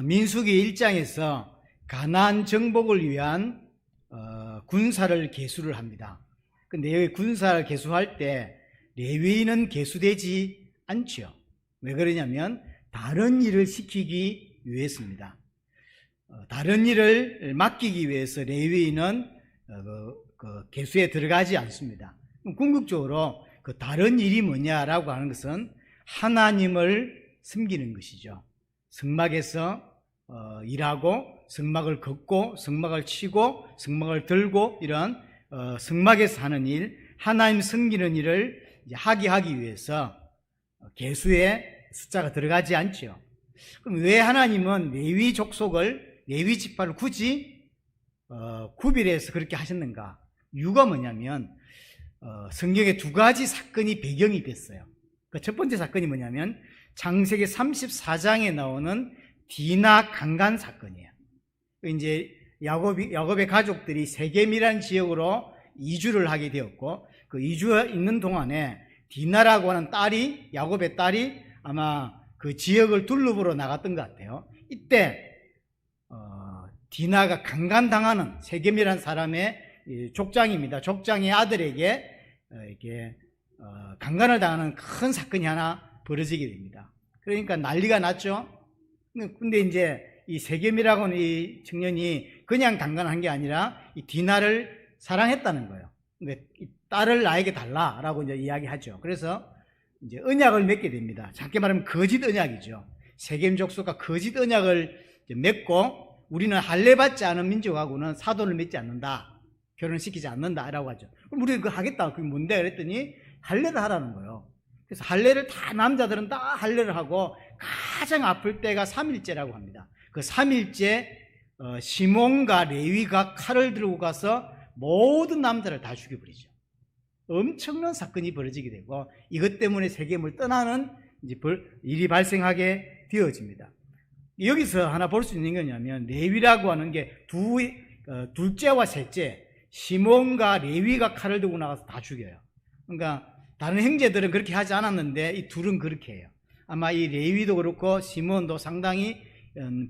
민수기 1장에서 가나안 정복을 위한 군사를 계수를 합니다. 근데 여기 군사를 계수할 때 레위인은 계수되지 않죠. 왜 그러냐면 다른 일을 시키기 위해서입니다. 다른 일을 맡기기 위해서 레위인은 계수에 들어가지 않습니다. 궁극적으로 그 다른 일이 뭐냐라고 하는 것은 하나님을 섬기는 것이죠. 성막에서 일하고 성막을 걷고 성막을 치고 성막을 들고 이런 성막에서 하는 일, 하나님 섬기는 일을 하기 위해서 계수에 숫자가 들어가지 않죠. 그럼 왜 하나님은 레위 족속을, 레위 지파를 굳이 구별해서 그렇게 하셨는가? 이유가 뭐냐면 성경에 두 가지 사건이 배경이 됐어요. 그 첫 번째 사건이 뭐냐면 창세기 34장에 나오는 디나 강간 사건이에요. 이제 야곱의 가족들이 세겜이라는 지역으로 이주를 하게 되었고, 그 이주에 있는 동안에 디나라고 하는 딸이, 야곱의 딸이 아마 그 지역을 둘러보러 나갔던 것 같아요. 이때 디나가 강간당하는, 세겜이라는 사람의 족장입니다. 족장의 아들에게 이렇게 강간을 당하는 큰 사건이 하나 벌어지게 됩니다. 그러니까 난리가 났죠. 근데 이제 이 세겜이라고 하는 이 청년이 그냥 강간한 게 아니라 이 디나를 사랑했다는 거예요. 그러니까 이 딸을 나에게 달라라고 이제 이야기하죠. 그래서 이제 언약을 맺게 됩니다. 작게 말하면 거짓 언약이죠. 세겜 족속과 거짓 언약을 맺고, 우리는 할례 받지 않은 민족하고는 사돈을 맺지 않는다, 결혼시키지 않는다라고 하죠. 그럼 우리는 그거 하겠다. 그게 뭔데? 그랬더니 할례를 하라는 거예요. 그래서 할례를 다, 남자들은 다 할례를 하고, 가장 아플 때가 3일째라고 합니다. 그 3일째 시몬과 레위가 칼을 들고 가서 모든 남자를 다 죽여버리죠. 엄청난 사건이 벌어지게 되고, 이것 때문에 세겜을 떠나는 이제 일이 발생하게 되어집니다. 여기서 하나 볼 수 있는 게 뭐냐면, 레위라고 하는 게 둘째와 셋째, 시몬과 레위가 칼을 들고 나가서 다 죽여요. 그러니까 다른 형제들은 그렇게 하지 않았는데 이 둘은 그렇게 해요. 아마 이 레위도 그렇고 시몬도 상당히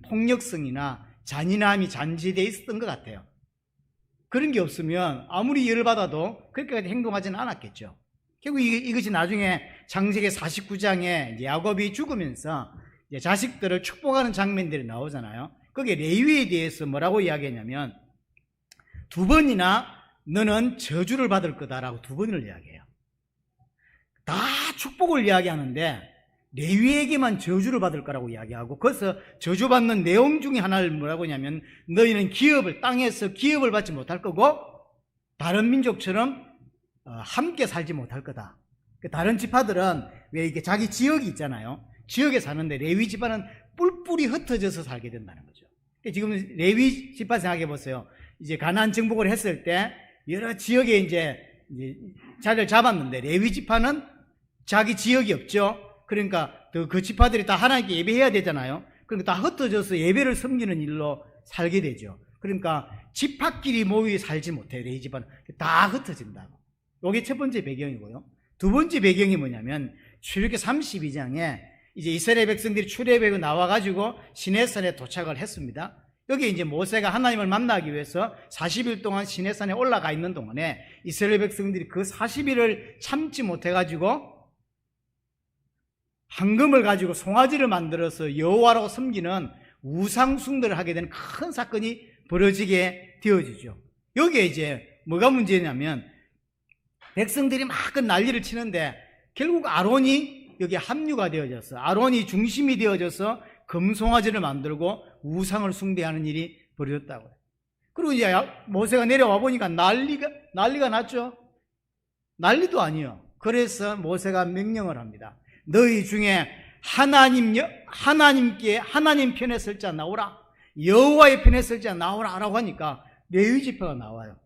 폭력성이나 잔인함이 잠재되어 있었던 것 같아요. 그런 게 없으면 아무리 열받아도 그렇게까지 행동하지는 않았겠죠. 결국 이것이 나중에 창세기 49장에 야곱이 죽으면서 이제 자식들을 축복하는 장면들이 나오잖아요. 거기에 레위에 대해서 뭐라고 이야기했냐면, 2번이나 너는 저주를 받을 거다라고 2번을 이야기해요. 다 축복을 이야기하는데 레위에게만 저주를 받을 거라고 이야기하고, 거기서 저주받는 내용 중에 하나를 뭐라고 하냐면, 너희는 땅에서 기업을 받지 못할 거고 다른 민족처럼 함께 살지 못할 거다. 다른 지파들은 왜 이게 자기 지역이 있잖아요. 지역에 사는데 레위 지파는 뿔뿔이 흩어져서 살게 된다는 거죠. 지금 레위 지파 생각해 보세요. 이제 가나안 정복을 했을 때 여러 지역에 이제 자리를 잡았는데, 레위 지파는 자기 지역이 없죠. 그러니까 그 지파들이 다 하나님께 예배해야 되잖아요. 그러니까 다 흩어져서 예배를 섬기는 일로 살게 되죠. 그러니까 지파끼리 모여 살지 못해요. 레위 지파는 다 흩어진다고. 이게 첫 번째 배경이고요. 두 번째 배경이 뭐냐면, 출애굽기 32장에 이제 이스라엘 백성들이 출애굽에 나와가지고 시내산에 도착을 했습니다. 여기 이제 모세가 하나님을 만나기 위해서 40일 동안 시내산에 올라가 있는 동안에 이스라엘 백성들이 그 40일을 참지 못해가지고 황금을 가지고 송아지를 만들어서 여호와라고 섬기는 우상 숭배를 하게 되는 큰 사건이 벌어지게 되어지죠. 여기에 이제 뭐가 문제냐면, 백성들이 막 그 난리를 치는데 결국 아론이 여기에 합류가 되어져서, 아론이 중심이 되어져서 금송아지를 만들고 우상을 숭배하는 일이 벌어졌다고요. 그리고 이제 모세가 내려와 보니까 난리가 났죠. 난리도 아니요. 그래서 모세가 명령을 합니다. 너희 중에 하나님 편에 설 자 나오라, 여호와의 편에 설 자 나오라 라고 하니까 레위 지파가 나와요.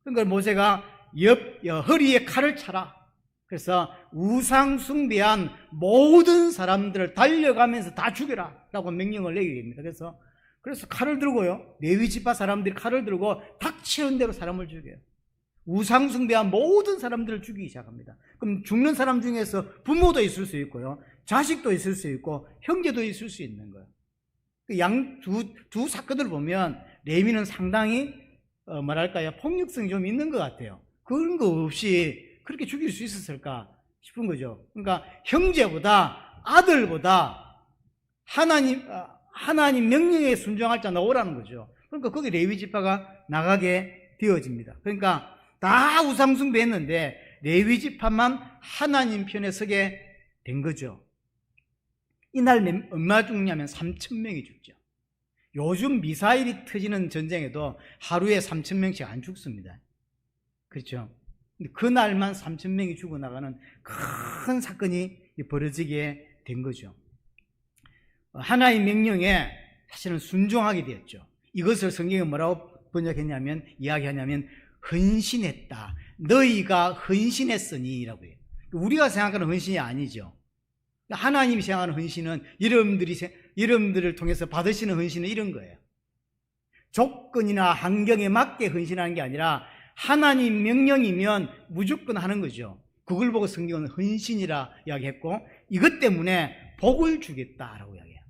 그러니까 모세가 허리에 칼을 차라. 그래서 우상 숭배한 모든 사람들을 달려가면서 다 죽여라 라고 명령을 내게 됩니다. 그래서 칼을 들고요, 레위 지파 사람들이 칼을 들고 닥치는 대로 사람을 죽여요. 우상 숭배한 모든 사람들을 죽이기 시작합니다. 그럼 죽는 사람 중에서 부모도 있을 수 있고요, 자식도 있을 수 있고 형제도 있을 수 있는 거예요. 두 사건을 보면 레위는 상당히 폭력성이 좀 있는 것 같아요. 그런 거 없이 그렇게 죽일 수 있었을까 싶은 거죠. 그러니까 형제보다 아들보다 하나님 명령에 순종할 자 나오라는 거죠. 그러니까 거기 레위 지파가 나가게 되어집니다. 그러니까 다 우상숭배했는데 레위 지파만 하나님 편에 서게 된 거죠. 이날 얼마 죽냐면 3,000명이 죽죠. 요즘 미사일이 터지는 전쟁에도 하루에 3,000명씩 안 죽습니다. 그렇죠? 근데 그날만 3,000명이 죽어나가는 큰 사건이 벌어지게 된 거죠. 하나의 명령에 사실은 순종하게 되었죠. 이것을 성경에 뭐라고 이야기하냐면 헌신했다. 너희가 헌신했으니 라고 해요. 우리가 생각하는 헌신이 아니죠. 하나님이 생각하는 헌신은 여러분들을 통해서 받으시는 헌신은 이런 거예요. 조건이나 환경에 맞게 헌신하는 게 아니라 하나님 명령이면 무조건 하는 거죠. 그걸 보고 성경은 헌신이라 이야기했고 이것 때문에 복을 주겠다라고 이야기해요.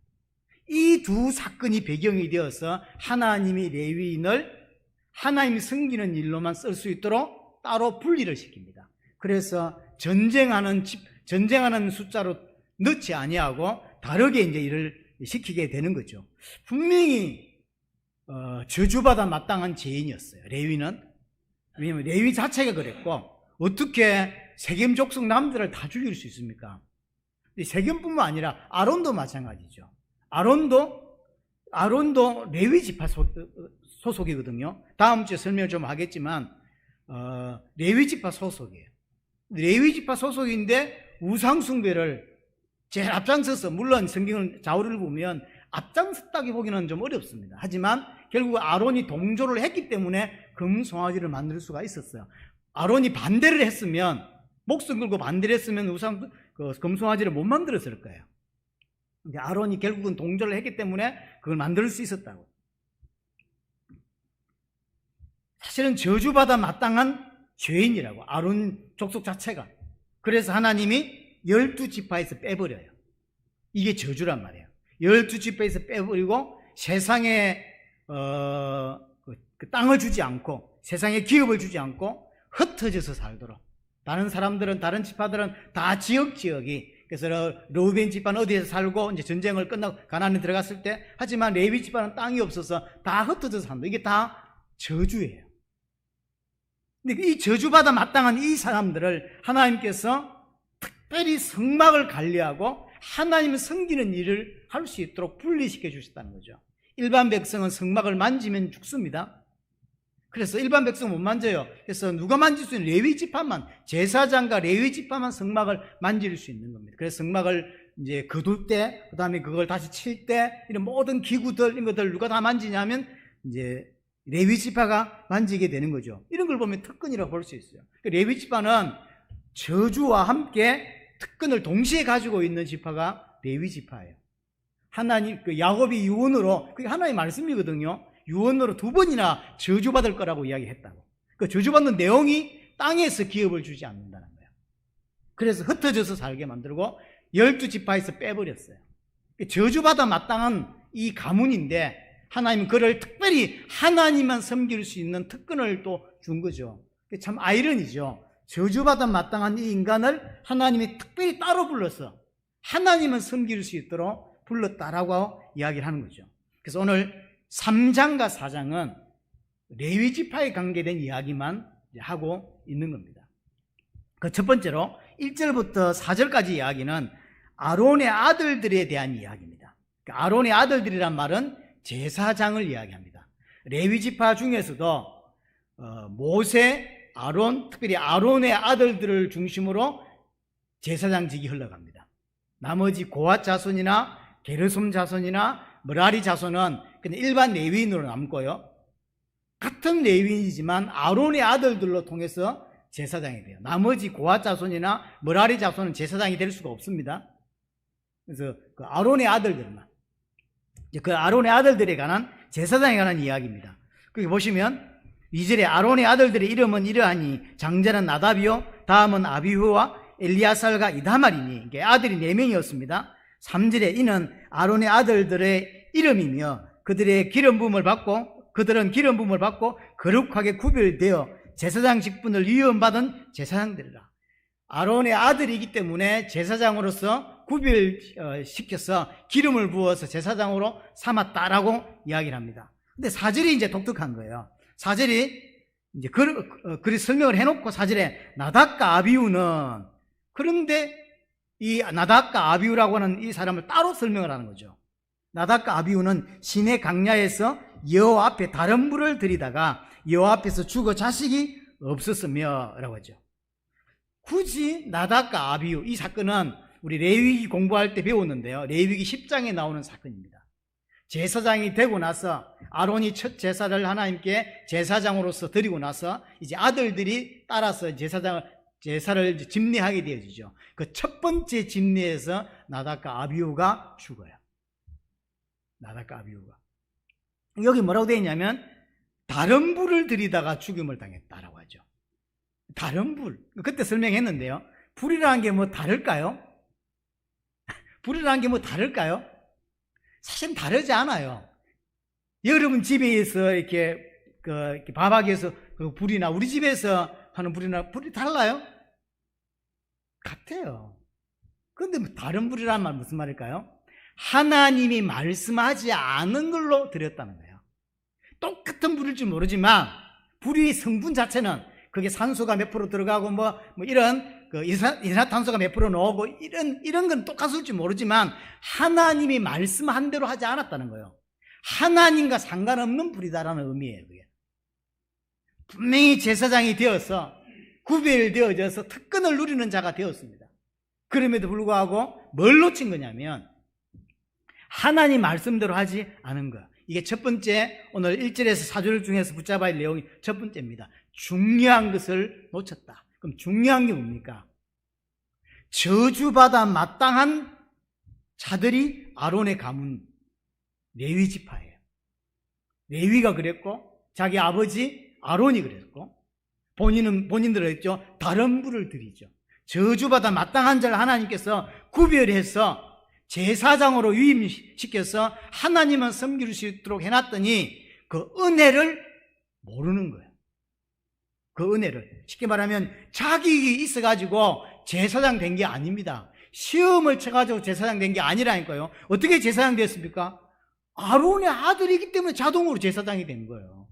이 두 사건이 배경이 되어서 하나님이 레위인을 하나님이 섬기는 일로만 쓸 수 있도록 따로 분리를 시킵니다. 그래서 전쟁하는 숫자로 넣지 아니하고 다르게 이제 일을 시키게 되는 거죠. 분명히 저주받아 마땅한 죄인이었어요. 레위는. 왜냐하면 레위 자체가 그랬고 어떻게 세겜 족속 남들을 다 죽일 수 있습니까? 세겜뿐만 아니라 아론도 마찬가지죠. 아론도 레위 지파 소속이거든요. 다음 주에 설명을 좀 하겠지만 레위 지파 소속이에요. 레위 지파 소속인데 우상 숭배를 제일 앞장서서, 물론 성경을 자료를 보면 앞장섰다기 보기는 좀 어렵습니다. 하지만 결국 아론이 동조를 했기 때문에 금송아지를 만들 수가 있었어요. 아론이 반대를 했으면, 목숨 걸고 반대를 했으면 금송아지를 못 만들었을 거예요. 근데 아론이 결국은 동조를 했기 때문에 그걸 만들 수 있었다고. 사실은 저주받아 마땅한 죄인이라고, 아론 족속 자체가. 그래서 하나님이 12지파에서 빼버려요. 이게 저주란 말이에요. 12지파에서 빼버리고 세상에 그 땅을 주지 않고 세상에 기업을 주지 않고 흩어져서 살도록. 다른 사람들은, 다른 지파들은 다 지역이, 그래서 르우벤 지파는 어디에서 살고 이제 전쟁을 끝나고 가나안에 들어갔을 때, 하지만 레위 지파는 땅이 없어서 다 흩어져서 산다. 이게 다 저주예요. 근데 이 저주받아 마땅한 이 사람들을 하나님께서 특별히 성막을 관리하고 하나님을 섬기는 일을 할 수 있도록 분리시켜 주셨다는 거죠. 일반 백성은 성막을 만지면 죽습니다. 그래서 일반 백성은 못 만져요. 그래서 누가 만질 수 있는 레위 지파만, 제사장과 레위 지파만 성막을 만질 수 있는 겁니다. 그래서 성막을 이제 거둘 때, 그 다음에 그걸 다시 칠 때, 이런 모든 기구들, 이런 것들 누가 다 만지냐면 이제 레위 지파가 만지게 되는 거죠. 이런 걸 보면 특권이라고 볼 수 있어요. 레위 지파는 저주와 함께 특권을 동시에 가지고 있는 지파가 레위 지파예요. 하나님, 야곱이 유언으로, 그게 하나님의 말씀이거든요. 유언으로 2번이나 저주받을 거라고 이야기했다고. 그 저주받는 내용이 땅에서 기업을 주지 않는다는 거예요. 그래서 흩어져서 살게 만들고 12지파에서 빼버렸어요. 저주받아 마땅한 이 가문인데 하나님은 그를 특별히 하나님만 섬길 수 있는 특권을 또 준 거죠. 참 아이러니죠. 저주받아 마땅한 이 인간을 하나님이 특별히 따로 불러서 하나님은 섬길 수 있도록 불렀다라고 이야기를 하는 거죠. 그래서 오늘 3장과 4장은 레위 지파에 관계된 이야기만 하고 있는 겁니다. 그 첫 번째로 1절부터 4절까지 이야기는 아론의 아들들에 대한 이야기입니다. 아론의 아들들이란 말은 제사장을 이야기합니다. 레위 지파 중에서도 모세, 아론, 특별히 아론의 아들들을 중심으로 제사장직이 흘러갑니다. 나머지 고앗 자손이나 게르솜 자손이나 므라리 자손은 그냥 일반 레위인으로 남고요. 같은 레위인이지만 아론의 아들들로 통해서 제사장이 돼요. 나머지 고앗 자손이나 므라리 자손은 제사장이 될 수가 없습니다. 그래서 그 아론의 아들들만, 그 아론의 아들들에 관한 제사장에 관한 이야기입니다. 거기 보시면 2절에 아론의 아들들의 이름은 이러하니 장자는 나답이요 다음은 아비후와 엘리아살과 이다말이니, 이게 아들이 4명이었습니다. 3절에 이는 아론의 아들들의 이름이며 그들은 기름 부음을 받고 거룩하게 구별되어 제사장 직분을 위임받은 제사장들이라. 아론의 아들이기 때문에 제사장으로서 구별시켜서 기름을 부어서 제사장으로 삼았다라고 이야기를 합니다. 근데 사절이 이제 독특한 거예요. 사절이 이제 그리 설명을 해놓고 사절에 나답과 아비후는, 그런데 이 나답과 아비후라고 하는 이 사람을 따로 설명을 하는 거죠. 나답과 아비후는 시내 강야에서 여호와 앞에 다른 불을 들이다가 여호와 앞에서 죽어 자식이 없었으며 라고 하죠. 굳이 나답과 아비후, 이 사건은 우리 레위기 공부할 때 배웠는데요, 레위기 10장에 나오는 사건입니다. 제사장이 되고 나서 아론이 첫 제사를 하나님께 제사장으로서 드리고 나서 이제 아들들이 따라서 제사를 집례하게 되어지죠. 그 첫 번째 집례에서 나답과 아비후가 죽어요. 나답과 아비후가. 여기 뭐라고 되어 있냐면 다른 불을 들이다가 죽임을 당했다라고 하죠. 다른 불. 그때 설명했는데요, 불이라는 게 뭐 다를까요? 불이라는 게 뭐 다를까요? 사실 다르지 않아요. 여러분 집에서 이렇게 밥하기 위해서 그 불이나 우리 집에서 하는 불이나 불이 달라요? 같아요. 그런데 다른 불이란 말 무슨 말일까요? 하나님이 말씀하지 않은 걸로 드렸다는 거예요. 똑같은 불일지 모르지만 불의 성분 자체는, 그게 산소가 몇 프로 들어가고 이런 이산화탄소가 몇 프로 나오고 이런 건 똑같을지 모르지만 하나님이 말씀한 대로 하지 않았다는 거예요. 하나님과 상관없는 불이다라는 의미예요. 그게. 분명히 제사장이 되어서 구별되어져서 특권을 누리는 자가 되었습니다. 그럼에도 불구하고 뭘 놓친 거냐면 하나님 말씀대로 하지 않은 것. 이게 첫 번째, 오늘 1절에서 4절 중에서 붙잡아야 할 내용이 첫 번째입니다. 중요한 것을 놓쳤다. 그럼 중요한 게 뭡니까? 저주받아 마땅한 자들이 아론의 가문 레위 지파예요. 레위가 그랬고 자기 아버지 아론이 그랬고 본인들은 했죠. 다른 불을 드리죠. 저주받아 마땅한 자를 하나님께서 구별해서 제사장으로 위임시켜서 하나님은 섬길 수 있도록 해놨더니 그 은혜를 모르는 거예요. 그 은혜를. 쉽게 말하면 자격이 있어가지고 제사장 된 게 아닙니다. 시험을 쳐가지고 제사장 된 게 아니라니까요. 어떻게 제사장 됐습니까? 아론의 아들이기 때문에 자동으로 제사장이 된 거예요.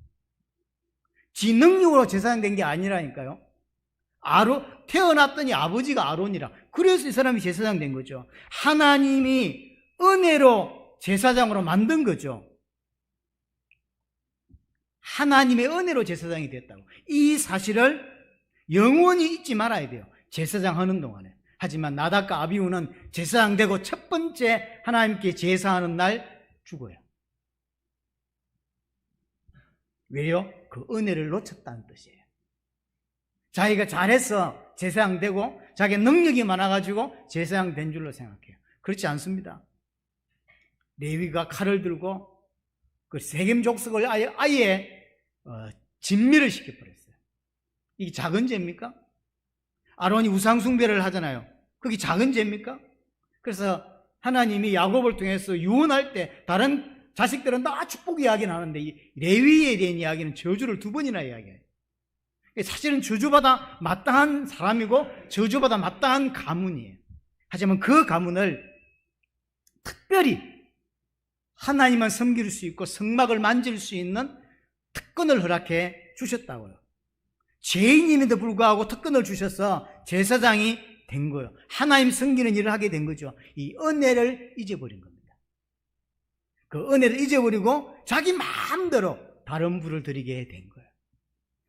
지 능력으로 제사장 된 게 아니라니까요. 태어났더니 아버지가 아론이라. 그래서 이 사람이 제사장 된 거죠. 하나님이 은혜로 제사장으로 만든 거죠. 하나님의 은혜로 제사장이 됐다고. 이 사실을 영원히 잊지 말아야 돼요. 제사장 하는 동안에. 하지만 나답과 아비후는 제사장 되고 첫 번째 하나님께 제사하는 날 죽어요. 왜요? 그 은혜를 놓쳤다는 뜻이에요. 자기가 잘해서 제사장 되고 자기 능력이 많아가지고 제사장 된 줄로 생각해요. 그렇지 않습니다. 레위가 칼을 들고 그 세겜 족속을 아예 진멸을 시켜버렸어요. 이게 작은 죄입니까? 아론이 우상숭배를 하잖아요. 그게 작은 죄입니까? 그래서 하나님이 야곱을 통해서 유언할 때 다른 자식들은 다 축복 이야기는 하는데 이 레위에 대한 이야기는 저주를 2번이나 이야기해요. 사실은 저주받아 마땅한 사람이고 저주받아 마땅한 가문이에요. 하지만 그 가문을 특별히 하나님만 섬길 수 있고 성막을 만질 수 있는 특권을 허락해 주셨다고요. 죄인임에도 불구하고 특권을 주셔서 제사장이 된 거예요. 하나님 섬기는 일을 하게 된 거죠. 이 은혜를 잊어버린 겁니다. 그 은혜를 잊어버리고 자기 마음대로 다른 불을 드리게 된 거예요.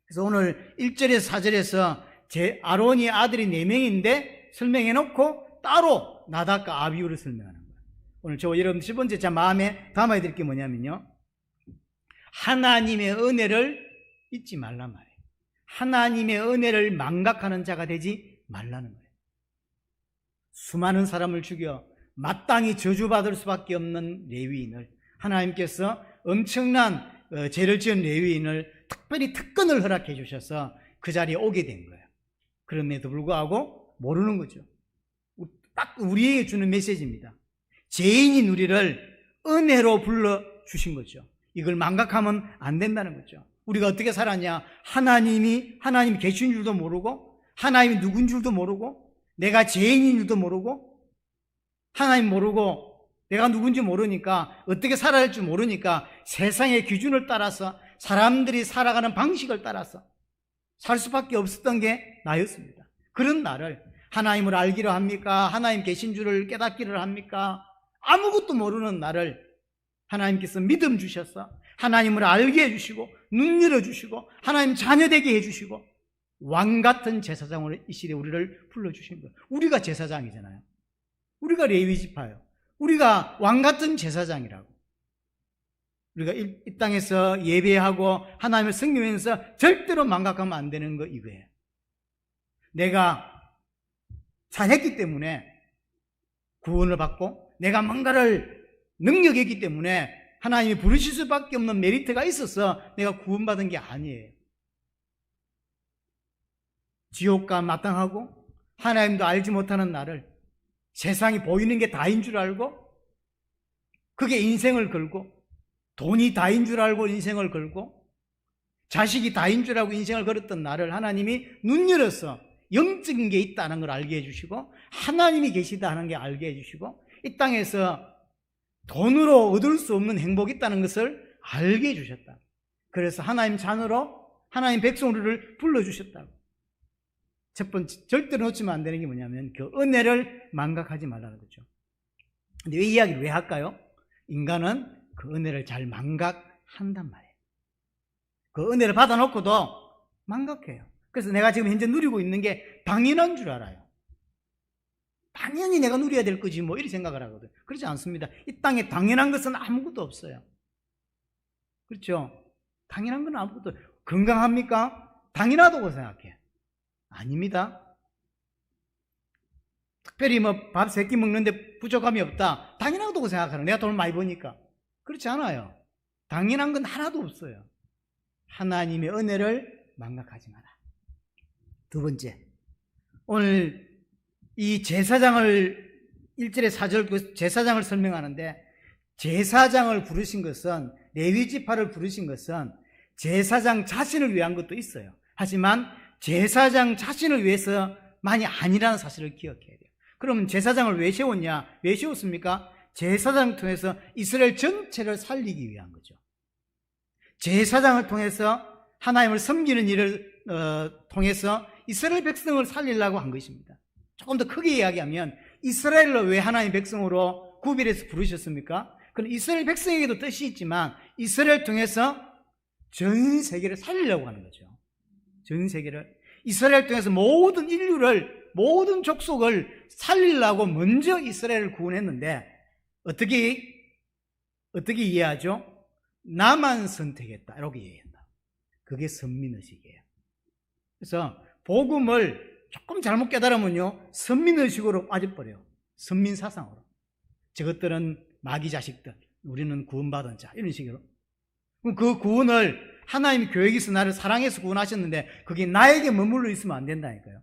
그래서 오늘 1절에서 4절에서 아론이 아들이 4명인데 설명해놓고 따로 나답과 아비후를 설명하는 거예요. 오늘 여러분 첫 번째 제 마음에 담아야 될 게 뭐냐면요, 하나님의 은혜를 잊지 말란 말이에요. 하나님의 은혜를 망각하는 자가 되지 말라는 거예요. 수많은 사람을 죽여 마땅히 저주받을 수밖에 없는 레위인을 하나님께서 엄청난 죄를 지은 레위인을 특별히 특권을 허락해 주셔서 그 자리에 오게 된 거예요. 그럼에도 불구하고 모르는 거죠. 딱 우리에게 주는 메시지입니다. 죄인인 우리를 은혜로 불러주신 거죠. 이걸 망각하면 안 된다는 거죠. 우리가 어떻게 살았냐? 하나님이 계신 줄도 모르고, 하나님이 누군 줄도 모르고, 내가 죄인인 줄도 모르고, 하나님 모르고, 내가 누군지 모르니까, 어떻게 살아야 할지 모르니까, 세상의 기준을 따라서, 사람들이 살아가는 방식을 따라서 살 수밖에 없었던 게 나였습니다. 그런 나를 하나님을 알기로 합니까? 하나님 계신 줄을 깨닫기를 합니까? 아무것도 모르는 나를 하나님께서 믿음 주셔서 하나님을 알게 해주시고 눈 열어주시고 하나님 자녀 되게 해주시고 왕같은 제사장으로 이 시대에 우리를 불러주신 거예요. 우리가 제사장이잖아요. 우리가 레위지파예요. 우리가 왕같은 제사장이라고. 우리가 이 땅에서 예배하고 하나님을 섬기면서 절대로 망각하면 안 되는 거 이거예요. 내가 잘했기 때문에 구원을 받고 내가 뭔가를 능력이 있기 때문에 하나님이 부르실 수밖에 없는 메리트가 있어서 내가 구원받은 게 아니에요. 지옥과 마땅하고 하나님도 알지 못하는 나를 세상이 보이는 게 다인 줄 알고 그게 인생을 걸고 돈이 다인 줄 알고 인생을 걸고 자식이 다인 줄 알고 인생을 걸었던 나를 하나님이 눈 열어서 영적인 게 있다는 걸 알게 해주시고 하나님이 계시다 하는 게 알게 해주시고 이 땅에서 돈으로 얻을 수 없는 행복이 있다는 것을 알게 해주셨다. 그래서 하나님 자녀로 하나님 백성으로를 불러주셨다고. 첫 번째 절대로 놓치면 안 되는 게 뭐냐면 그 은혜를 망각하지 말라는 거죠. 근데 이 이야기를 왜 할까요? 인간은 그 은혜를 잘 망각한단 말이에요. 그 은혜를 받아놓고도 망각해요. 그래서 내가 지금 현재 누리고 있는 게 당연한 줄 알아요. 당연히 내가 누려야 될 거지 뭐 이렇게 생각을 하거든요. 그렇지 않습니다. 이 땅에 당연한 것은 아무것도 없어요. 그렇죠? 당연한 건 아무것도 없어요. 건강합니까? 당연하다고 생각해. 아닙니다. 특별히 뭐 밥 3끼 먹는데 부족함이 없다. 당연하다고 생각하는 내가 돈을 많이 버니까. 그렇지 않아요. 당연한 건 하나도 없어요. 하나님의 은혜를 망각하지 마라. 두 번째, 오늘 이 제사장을 1절에 4절 제사장을 설명하는데 제사장을 부르신 것은 레위지파를 부르신 것은 제사장 자신을 위한 것도 있어요. 하지만 제사장 자신을 위해서만이 아니라는 사실을 기억해야 돼요. 그러면 제사장을 왜 세웠냐? 왜 세웠습니까? 제사장을 통해서 이스라엘 전체를 살리기 위한 거죠. 제사장을 통해서 하나님을 섬기는 일을 통해서 이스라엘 백성을 살리려고 한 것입니다. 조금 더 크게 이야기하면 이스라엘을 왜 하나님 백성으로 구별해서 부르셨습니까? 그럼 이스라엘 백성에게도 뜻이 있지만 이스라엘 통해서 전 세계를 살리려고 하는 거죠. 전 세계를 이스라엘 통해서 모든 인류를 모든 족속을 살리려고 먼저 이스라엘을 구원했는데 어떻게 이해하죠? 나만 선택했다 이렇게 이해한다. 그게 선민의식이에요. 그래서 복음을 조금 잘못 깨달으면요 선민의식으로 빠져버려요. 선민사상으로. 저것들은 마귀 자식들, 우리는 구원받은 자 이런 식으로. 그 구원을 하나님이 계획에서 나를 사랑해서 구원하셨는데 그게 나에게 머물러 있으면 안 된다니까요.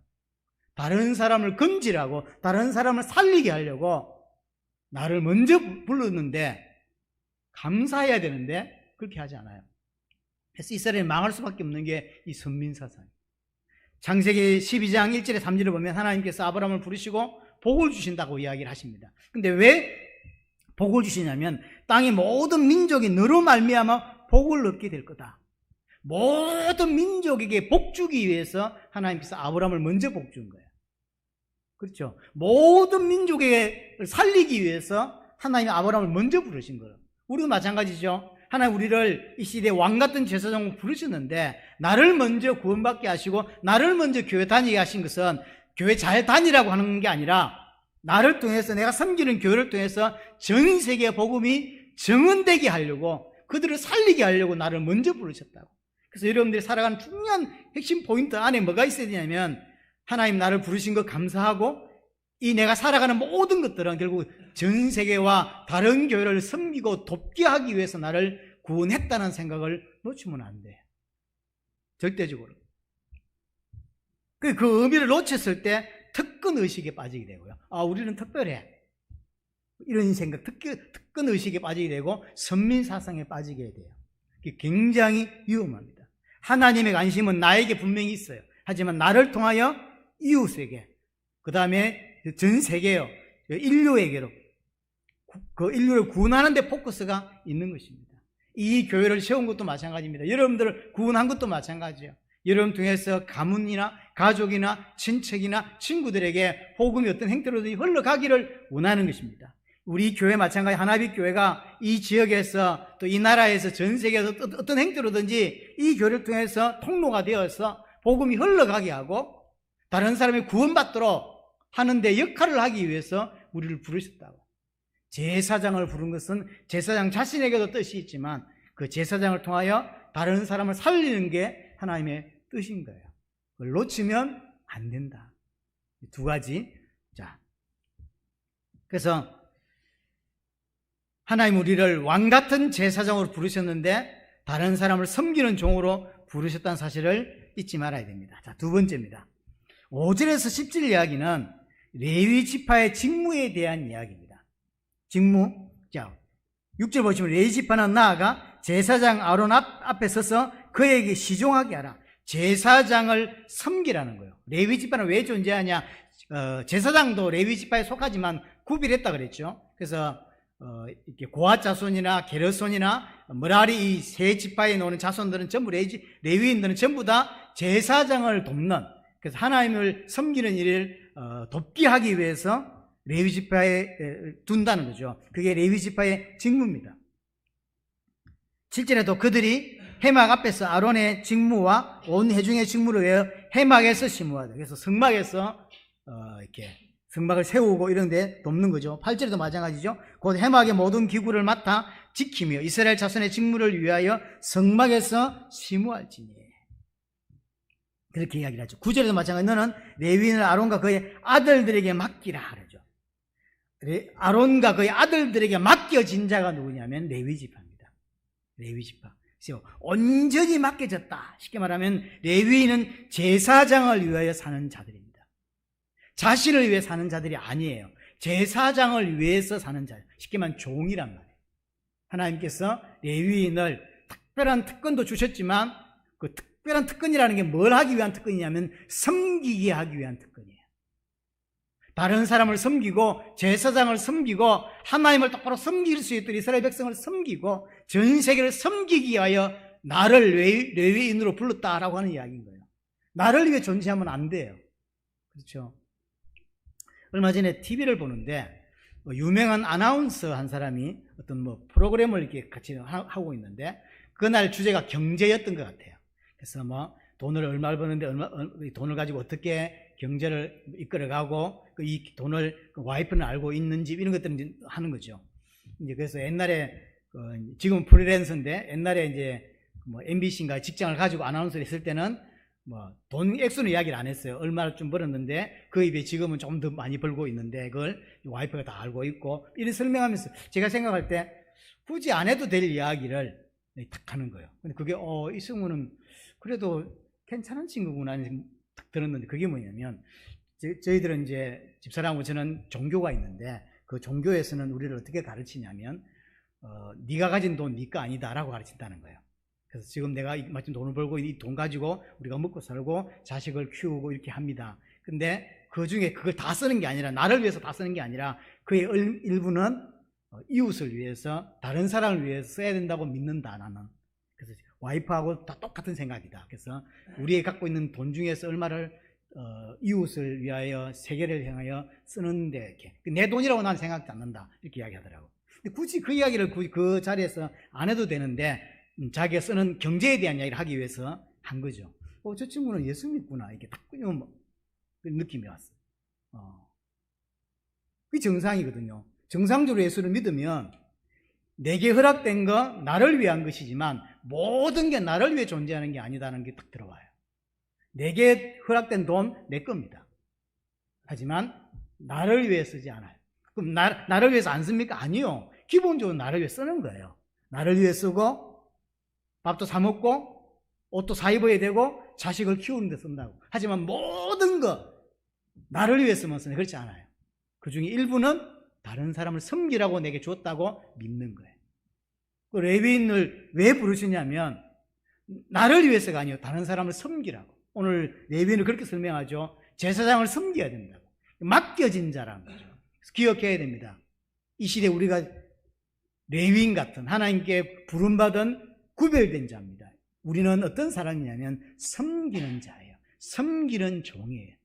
다른 사람을 건지라고 다른 사람을 살리게 하려고 나를 먼저 불렀는데 감사해야 되는데 그렇게 하지 않아요. 그래서 이스라엘이 망할 수밖에 없는 게 이 선민사상이에요. 창세기 12장 1절에 3절을 보면 하나님께서 아브라함을 부르시고 복을 주신다고 이야기를 하십니다. 근데 왜 복을 주시냐면 땅의 모든 민족이 너로 말미암아 복을 얻게 될 거다. 모든 민족에게 복 주기 위해서 하나님께서 아브라함을 먼저 복 준 거예요. 그렇죠? 모든 민족에게 살리기 위해서 하나님이 아브라함을 먼저 부르신 거예요. 우리도 마찬가지죠. 하나님 우리를 이 시대에 왕같은 제사장으로 부르셨는데 나를 먼저 구원받게 하시고 나를 먼저 교회 다니게 하신 것은 교회 잘 다니라고 하는 게 아니라 나를 통해서 내가 섬기는 교회를 통해서 전 세계 복음이 정언되게 하려고 그들을 살리게 하려고 나를 먼저 부르셨다고. 그래서 여러분들이 살아가는 중요한 핵심 포인트 안에 뭐가 있어야 되냐면 하나님 나를 부르신 것 감사하고 이 내가 살아가는 모든 것들은 결국 전 세계와 다른 교회를 섬기고 돕게 하기 위해서 나를 구원했다는 생각을 놓치면 안 돼. 절대적으로. 그 의미를 놓쳤을 때 특권 의식에 빠지게 되고요. 아, 우리는 특별해. 이런 생각, 특권 의식에 빠지게 되고 선민 사상에 빠지게 돼요. 이게 굉장히 위험합니다. 하나님의 관심은 나에게 분명히 있어요. 하지만 나를 통하여 이웃에게, 그 다음에 전 세계요, 인류에게로, 그 인류를 구원하는 데 포커스가 있는 것입니다. 이 교회를 세운 것도 마찬가지입니다. 여러분들을 구원한 것도 마찬가지예요. 여러분 통해서 가문이나 가족이나 친척이나 친구들에게 복음이 어떤 행태로든지 흘러가기를 원하는 것입니다. 우리 교회 마찬가지 하나빛 교회가 이 지역에서 또 이 나라에서 전 세계에서 어떤 행태로든지 이 교회를 통해서 통로가 되어서 복음이 흘러가게 하고 다른 사람이 구원받도록 하는데 역할을 하기 위해서 우리를 부르셨다고. 제사장을 부른 것은 제사장 자신에게도 뜻이 있지만 그 제사장을 통하여 다른 사람을 살리는 게 하나님의 뜻인 거예요. 그걸 놓치면 안 된다. 두 가지. 자, 그래서 하나님 우리를 왕 같은 제사장으로 부르셨는데 다른 사람을 섬기는 종으로 부르셨다는 사실을 잊지 말아야 됩니다. 자, 두 번째입니다. 5절에서 10절 이야기는 레위 지파의 직무에 대한 이야기입니다. 직무. 자, 6절 보시면 레위 지파는 나아가 제사장 아론 앞에 서서 그에게 시종하게 하라. 제사장을 섬기라는 거예요. 레위 지파는 왜 존재하냐? 제사장도 레위 지파에 속하지만 구별했다 그랬죠. 그래서 이렇게 고핫 자손이나 게르손이나 머라리 이 세 지파에 나오는 자손들은 전부 레위인들은 전부 다 제사장을 돕는, 그래서 하나님을 섬기는 일을 돕게 하기 위해서 레위 지파에 둔다는 거죠. 그게 레위 지파의 직무입니다. 7절에도 그들이 회막 앞에서 아론의 직무와 온 회중의 직무를 위하여 회막에서 심우하다. 그래서 성막에서 이렇게 성막을 세우고 이런 데 돕는 거죠. 8절에도 마찬가지죠. 곧 회막의 모든 기구를 맡아 지키며 이스라엘 자손의 직무를 위하여 성막에서 심우할지니. 그렇게 이야기를 하죠. 9절에도 마찬가지. 너는 레위인을 아론과 그의 아들들에게 맡기라 그러죠. 아론과 그의 아들들에게 맡겨진 자가 누구냐면 레위 지파입니다. 레위 지파. 온전히 맡겨졌다. 쉽게 말하면 레위인은 제사장을 위하여 사는 자들입니다. 자신을 위해 사는 자들이 아니에요. 제사장을 위해서 사는 자. 쉽게 말하면 종이란 말이에요. 하나님께서 레위인을 특별한 특권도 주셨지만 그 특별한 특권이라는 게 뭘 하기 위한 특권이냐면 섬기게 하기 위한 특권이에요. 다른 사람을 섬기고 제사장을 섬기고 하나님을 똑바로 섬길 수 있도록 이스라엘 백성을 섬기고 전 세계를 섬기기 위하여 나를 레위인으로 불렀다라고 하는 이야기인 거예요. 나를 위해 존재하면 안 돼요. 그렇죠? 얼마 전에 TV를 보는데 유명한 아나운서 한 사람이 어떤 프로그램을 이렇게 같이 하고 있는데 그날 주제가 경제였던 것 같아요. 그래서 돈을 얼마를 버는데 돈을 가지고 어떻게 경제를 이끌어가고 이 돈을 와이프는 알고 있는지 이런 것들을 하는 거죠. 이제 그래서 옛날에 지금 프리랜서인데 옛날에 이제 MBC인가 직장을 가지고 아나운서를 했을 때는 돈 액수는 이야기를 안 했어요. 얼마를 좀 벌었는데 그 입에 지금은 조금 더 많이 벌고 있는데 그걸 와이프가 다 알고 있고 이런 설명하면서 제가 생각할 때 굳이 안 해도 될 이야기를 딱 하는 거예요. 근데 그게 이승우는 그래도 괜찮은 친구구나 딱 들었는데 그게 뭐냐면 저희들은 이제 집사람하고 저는 종교가 있는데 그 종교에서는 우리를 어떻게 가르치냐면 네가 가진 돈 네 거 아니다라고 가르친다는 거예요. 그래서 지금 내가 마침 돈을 벌고 이 돈 가지고 우리가 먹고 살고 자식을 키우고 이렇게 합니다. 근데 그 중에 그걸 다 쓰는 게 아니라 나를 위해서 다 쓰는 게 아니라 그의 일부는 이웃을 위해서 다른 사람을 위해서 써야 된다고 믿는다 나는. 그래서 와이프하고 다 똑같은 생각이다. 그래서 우리가 갖고 있는 돈 중에서 얼마를 이웃을 위하여 세계를 향하여 쓰는데 이렇게 내 돈이라고 나는 생각지 않는다 이렇게 이야기하더라고. 근데 굳이 그 이야기를 그 자리에서 안 해도 되는데 자기가 쓰는 경제에 대한 이야기를 하기 위해서 한 거죠. 저 친구는 예수 믿구나 이렇게 딱 그냥 느낌이 왔어요. 그게 정상이거든요. 정상적으로 예수를 믿으면 내게 허락된 거 나를 위한 것이지만 모든 게 나를 위해 존재하는 게 아니다는 게 딱 들어와요. 내게 허락된 돈 내 겁니다. 하지만 나를 위해 쓰지 않아요. 그럼 나를 위해서 안 씁니까? 아니요. 기본적으로 나를 위해 쓰는 거예요. 나를 위해 쓰고 밥도 사 먹고 옷도 사 입어야 되고 자식을 키우는 데 쓴다고. 하지만 모든 거 나를 위해 쓰면 쓰는 그렇지 않아요. 그 중에 일부는 다른 사람을 섬기라고 내게 줬다고 믿는 거예요. 그 레위인을 왜 부르시냐면 나를 위해서가 아니요 다른 사람을 섬기라고. 오늘 레위인을 그렇게 설명하죠. 제사장을 섬겨야 된다고. 맡겨진 자라는 거죠. 그래서 기억해야 됩니다. 이 시대 우리가 레위인 같은 하나님께 부름받은 구별된 자입니다. 우리는 어떤 사람이냐면 섬기는 자예요. 섬기는 종이에요.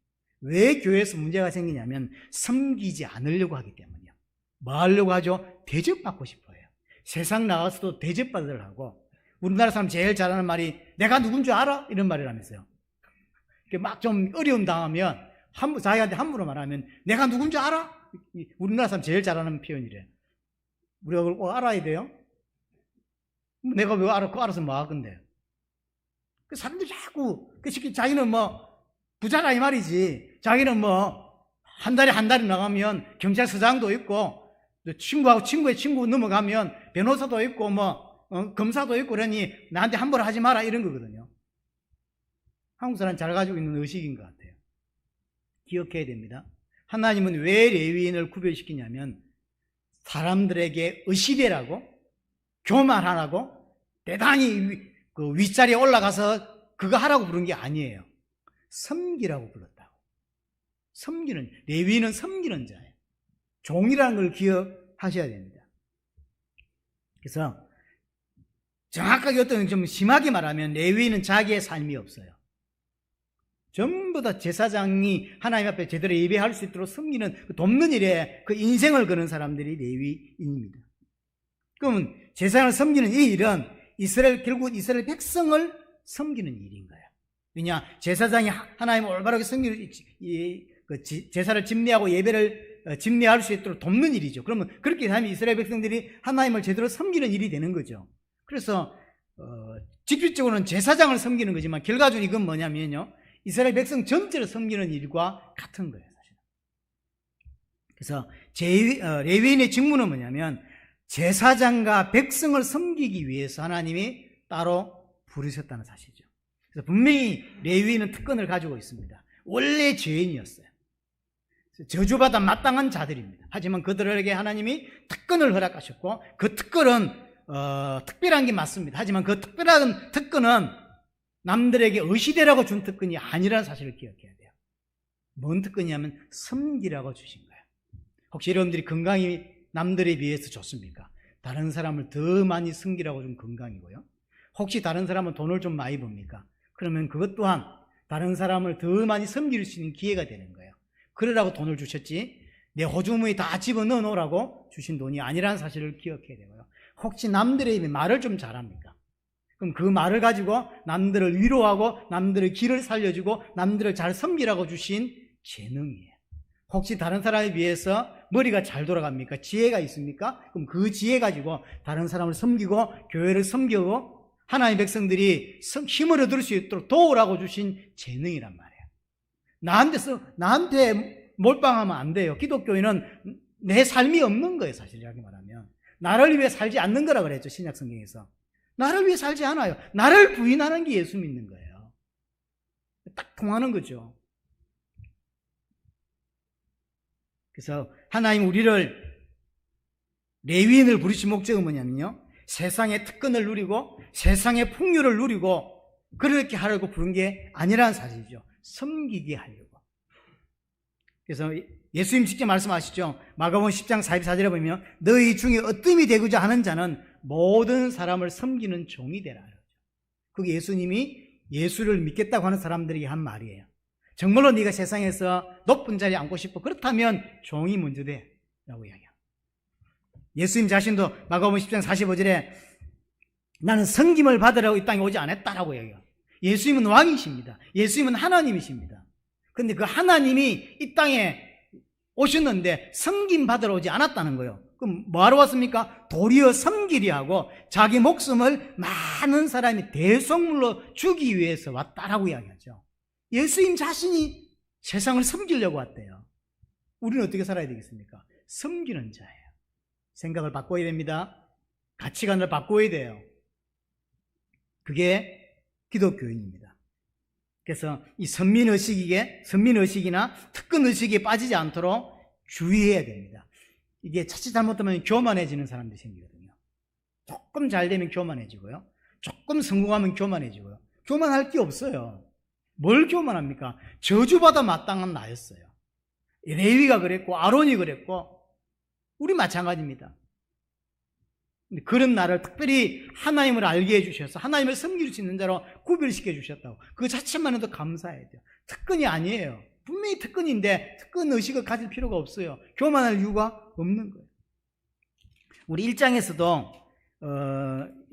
왜 교회에서 문제가 생기냐면 섬기지 않으려고 하기 때문이요. 뭐 하려고 하죠? 대접받고 싶어요. 세상 나가서도 대접받으려고. 우리나라 사람 제일 잘하는 말이 내가 누군 줄 알아? 이런 말이라면서요. 막 좀 어려움 당하면 자기한테 함부로 말하면 내가 누군 줄 알아? 우리나라 사람 제일 잘하는 표현이래. 우리가 그걸 꼭 알아야 돼요? 내가 왜 알아? 그거 알아서 뭐 하건데? 그 사람들이 자꾸 자기는 뭐 부자라 이 말이지. 자기는 뭐 한 달에 나가면 경찰서장도 있고 친구의 친구 넘어가면 변호사도 있고 뭐 검사도 있고 그러니 나한테 함부로 하지 마라 이런 거거든요. 한국 사람 잘 가지고 있는 의식인 것 같아요. 기억해야 됩니다. 하나님은 왜 레위인을 구별시키냐면 사람들에게 의시되라고 교만하라고 대단히 그 윗자리에 올라가서 그거 하라고 부른 게 아니에요. 섬기라고 불렀다고. 섬기는, 레위인은 섬기는 자예요. 종이라는 걸 기억하셔야 됩니다. 그래서 정확하게 어떤 좀 심하게 말하면 레위인은 자기의 삶이 없어요. 전부 다 제사장이 하나님 앞에 제대로 예배할 수 있도록 섬기는 돕는 일에 그 인생을 거는 사람들이 레위인입니다. 그러면 제사장을 섬기는 이 일은 결국 이스라엘 백성을 섬기는 일인 거예요. 왜냐, 제사장이 하나님을 올바르게 섬기는 제사를 집례하고 예배를 집례할 수 있도록 돕는 일이죠. 그러면 그렇게 하면 이스라엘 백성들이 하나님을 제대로 섬기는 일이 되는 거죠. 그래서 직접적으로는 제사장을 섬기는 거지만 결과적으로 이건 뭐냐면요, 이스라엘 백성 전체를 섬기는 일과 같은 거예요, 사실. 그래서 레위인의 직무는 뭐냐면 제사장과 백성을 섬기기 위해서 하나님이 따로 부르셨다는 사실이죠. 그래서 분명히 레위인은 특권을 가지고 있습니다. 원래 죄인이었어요. 저주받아 마땅한 자들입니다. 하지만 그들에게 하나님이 특권을 허락하셨고 그 특권은 특별한 게 맞습니다. 하지만 그 특별한 특권은 남들에게 의시되라고 준 특권이 아니라는 사실을 기억해야 돼요. 뭔 특권이냐면 섬기라고 주신 거예요. 혹시 여러분들이 건강이 남들에 비해서 좋습니까? 다른 사람을 더 많이 섬기라고 준 건강이고요. 혹시 다른 사람은 돈을 좀 많이 법니까? 그러면 그것 또한 다른 사람을 더 많이 섬길 수 있는 기회가 되는 거예요. 그러라고 돈을 주셨지 내 호주머니 다 집어넣어 놓으라고 주신 돈이 아니라는 사실을 기억해야 되고요. 혹시 남들의 말을 좀 잘합니까? 그럼 그 말을 가지고 남들을 위로하고 남들의 길을 살려주고 남들을 잘 섬기라고 주신 재능이에요. 혹시 다른 사람에 비해서 머리가 잘 돌아갑니까? 지혜가 있습니까? 그럼 그 지혜 가지고 다른 사람을 섬기고 교회를 섬기고 하나님의 백성들이 힘을 얻을 수 있도록 도우라고 주신 재능이란 말이에요. 나한테 몰빵하면 안 돼요. 기독교인은 내 삶이 없는 거예요, 사실 이렇게 말하면. 나를 위해 살지 않는 거라 그랬죠, 신약 성경에서. 나를 위해 살지 않아요. 나를 부인하는 게 예수 믿는 거예요. 딱 통하는 거죠. 그래서 하나님 우리를 레위인을 부르신 목적은 뭐냐면요, 세상의 특권을 누리고 세상의 풍요를 누리고 그렇게 하려고 부른 게 아니라는 사실이죠. 섬기게 하려고. 그래서 예수님 직접 말씀하시죠. 마가복음 10장 44절에 보면 너희 중에 어뜸이 되고자 하는 자는 모든 사람을 섬기는 종이 되라. 그게 예수님이 예수를 믿겠다고 하는 사람들에게 한 말이에요. 정말로 네가 세상에서 높은 자리에 앉고 싶어, 그렇다면 종이 먼저 돼 라고 이야기합니다. 예수님 자신도 마가복음 10장 45절에 나는 섬김을 받으라고 이 땅에 오지 않았다라고 이야기해요. 예수님은 왕이십니다. 예수님은 하나님이십니다. 그런데 그 하나님이 이 땅에 오셨는데 섬김 받으러 오지 않았다는 거예요. 그럼 뭐하러 왔습니까? 도리어 섬기리 하고 자기 목숨을 많은 사람이 대속물로 주기 위해서 왔다라고 이야기하죠. 예수님 자신이 세상을 섬기려고 왔대요. 우리는 어떻게 살아야 되겠습니까? 섬기는 자예요. 생각을 바꿔야 됩니다. 가치관을 바꿔야 돼요. 그게 기독교인입니다. 그래서 이 선민의식이나 특권의식에 빠지지 않도록 주의해야 됩니다. 이게 자칫 잘못하면 교만해지는 사람들이 생기거든요. 조금 잘 되면 교만해지고요. 조금 성공하면 교만해지고요. 교만할 게 없어요. 뭘 교만합니까? 저주받아 마땅한 나였어요. 레위가 그랬고 아론이 그랬고 우리 마찬가지입니다. 그런 나를 특별히 하나님을 알게 해주셔서 하나님을 섬길 수 있는 자로 구별시켜 주셨다고 그 자체만 해도 감사해야 돼요. 특권이 아니에요. 분명히 특권인데 특권 의식을 가질 필요가 없어요. 교만할 이유가 없는 거예요. 우리 1장에서도